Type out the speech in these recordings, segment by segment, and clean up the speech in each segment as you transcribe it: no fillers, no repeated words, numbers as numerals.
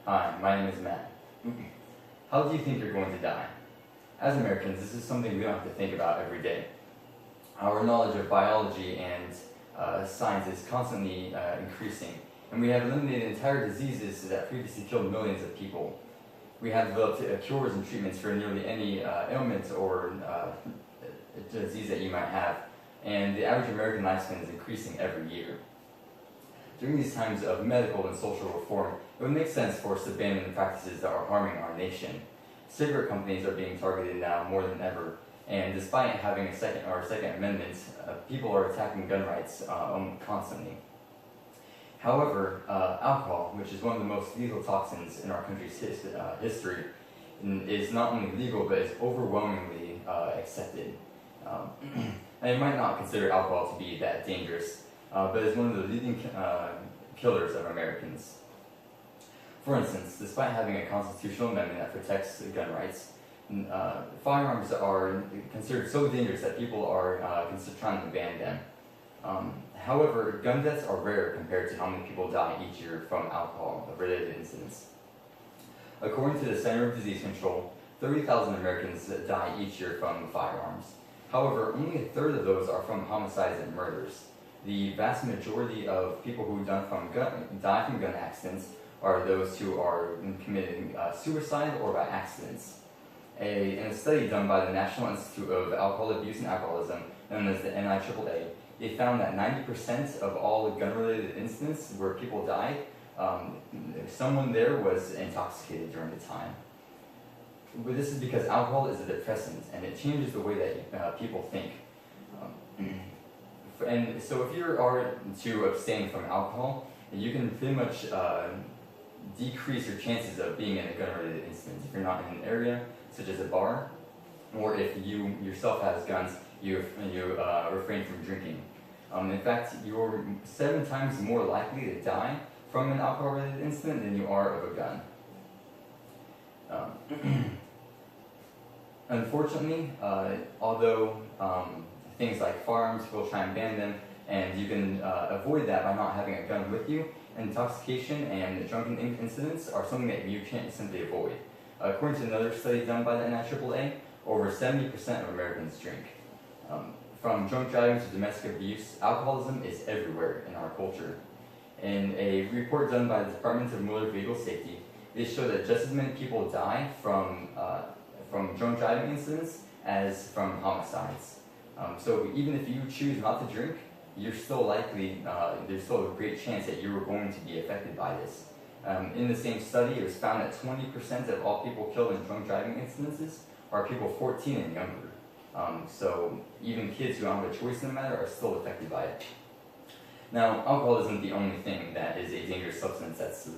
Hi, my name is Matt. How do you think you're going to die? As Americans, this is something we don't have to think about every day. Our knowledge of biology and science is constantly increasing, and we have eliminated entire diseases that previously killed millions of people. We have developed cures and treatments for nearly any ailment or disease that you might have, and the average American lifespan is increasing every year. During these times of medical and social reform, it would make sense for us to abandon the practices that are harming our nation. Cigarette companies are being targeted now more than ever, and despite having a Second Amendment, people are attacking gun rights constantly. However, alcohol, which is one of the most lethal toxins in our country's history, is not only legal but is overwhelmingly accepted. And you might not consider alcohol to be that dangerous, but it's one of the leading killers of Americans. For instance, despite having a constitutional amendment that protects gun rights, firearms are considered so dangerous that people are trying to ban them. However, gun deaths are rare compared to how many people die each year from alcohol-related incidents. According to the Center for Disease Control, 30,000 Americans die each year from firearms. However, only a third of those are from homicides and murders. The vast majority of people who die from gun accidents are those who are committing suicide or by accidents. In a study done by the National Institute of Alcohol Abuse and Alcoholism, known as the NIAAA, they found that 90% of all gun-related incidents where people died, someone there was intoxicated during the time. But this is because alcohol is a depressant, and it changes the way that people think. And so if you are to abstain from alcohol, you can pretty much decrease your chances of being in a gun-related incident. If you're not in an area, such as a bar, or if you yourself has guns, you refrain from drinking. In fact, you're 7 times more likely to die from an alcohol-related incident than you are of a gun. Unfortunately, although things like firearms, people try and ban them, and you can avoid that by not having a gun with you, intoxication and drunken incidents are something that you can't simply avoid. According to another study done by the NIAAA, over 70% of Americans drink. From drunk driving to domestic abuse, alcoholism is everywhere in our culture. In a report done by the Department of Motor Vehicle Safety, they show that just as many people die from drunk driving incidents as from homicides. So even if you choose not to drink, you're still likely, there's still a great chance that you are going to be affected by this. In the same study, it was found that 20% of all people killed in drunk driving incidences are people 14 and younger. So even kids who don't have a choice in the matter are still affected by it. Now, alcohol isn't the only thing that is a dangerous substance that's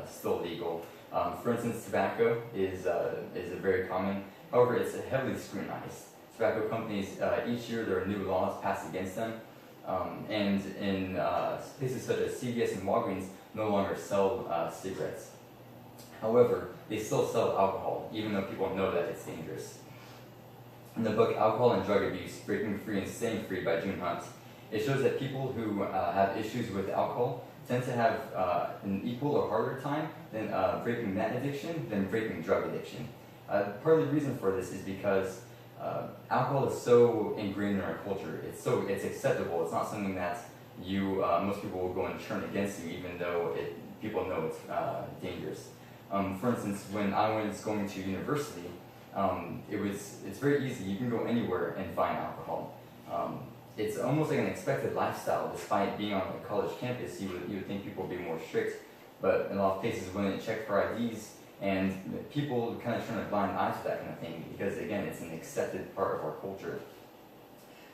still legal. For instance, tobacco is very common. However, it's heavily scrutinized. Tobacco companies, each year there are new laws passed against them. And in places such as CVS and Walgreens no longer sell cigarettes. However, they still sell alcohol, even though people know that it's dangerous. In the book Alcohol and Drug Abuse, Breaking Free and Staying Free by June Hunt, it shows that people who have issues with alcohol tend to have an equal or harder time than breaking that addiction than breaking drug addiction. Part of the reason for this is because alcohol is so ingrained in our culture. It's acceptable. It's not something that most people will go and turn against you, even though people know it's dangerous. For instance, when I was going to university, it's very easy. You can go anywhere and find alcohol. It's almost like an expected lifestyle. Despite being on a college campus, you would think people would be more strict, but in a lot of cases, when they check for IDs, and people kind of turn a blind eye to that kind of thing because, again, it's an accepted part of our culture.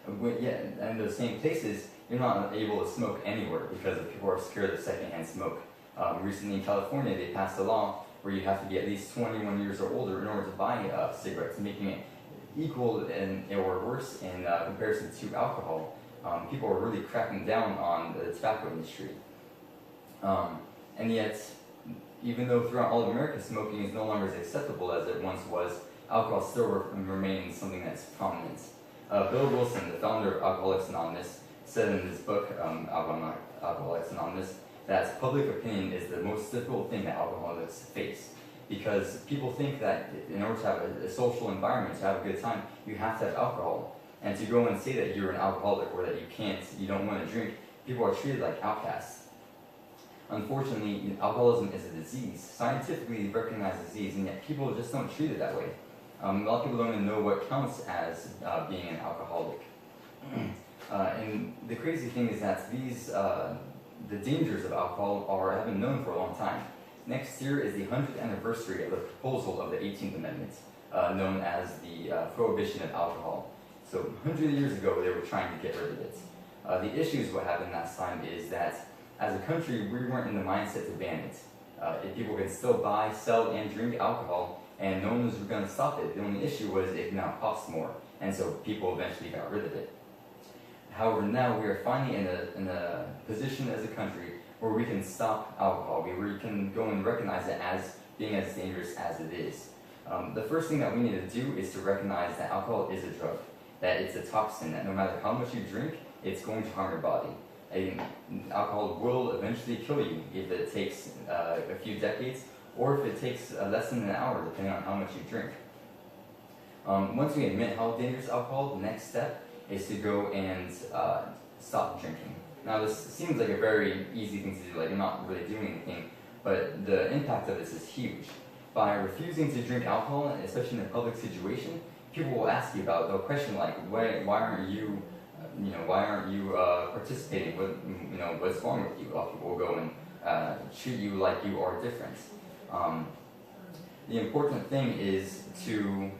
And in those same places, you're not able to smoke anywhere because people are scared of secondhand smoke. Recently in California, they passed a law where you have to be at least 21 years or older in order to buy cigarettes, making it equal or worse in comparison to alcohol. People are really cracking down on the tobacco industry. And yet, even though throughout all of America smoking is no longer as acceptable as it once was, alcohol still remains something that's prominent. Bill Wilson, the founder of Alcoholics Anonymous, said in his book, Alcoholics Anonymous, that public opinion is the most difficult thing that alcoholics face. Because people think that in order to have a social environment, to have a good time, you have to have alcohol. And to go and say that you're an alcoholic or that you don't want to drink, people are treated like outcasts. Unfortunately, alcoholism is a disease, scientifically recognized disease, and yet people just don't treat it that way. A lot of people don't even know what counts as being an alcoholic. And the crazy thing is that the dangers of alcohol have been known for a long time. Next year is the 100th anniversary of the proposal of the 18th Amendment, known as the Prohibition of Alcohol. So 100 years ago, they were trying to get rid of it. The issues what happened last time is that as a country, we weren't in the mindset to ban it. If people can still buy, sell, and drink alcohol, and no one was going to stop it. The only issue was it now costs more, and so people eventually got rid of it. However, now we are finally in a position as a country where we can stop alcohol, where we can go and recognize it as being as dangerous as it is. The first thing that we need to do is to recognize that alcohol is a drug, that it's a toxin, that no matter how much you drink, it's going to harm your body. And alcohol will eventually kill you if it takes a few decades, or if it takes less than an hour, depending on how much you drink. Once we admit how dangerous alcohol, the next step is to go and stop drinking. Now, this seems like a very easy thing to do, like you're not really doing anything, but the impact of this is huge. By refusing to drink alcohol, especially in a public situation, people will ask you about, they'll question like, why aren't you participating? What's wrong with you? A lot of people will go and treat you like you are different. The important thing is to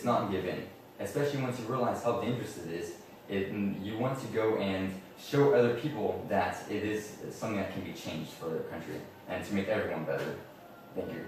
not give in, especially once you realize how dangerous it is. You want to go and show other people that it is something that can be changed for their country and to make everyone better. Thank you.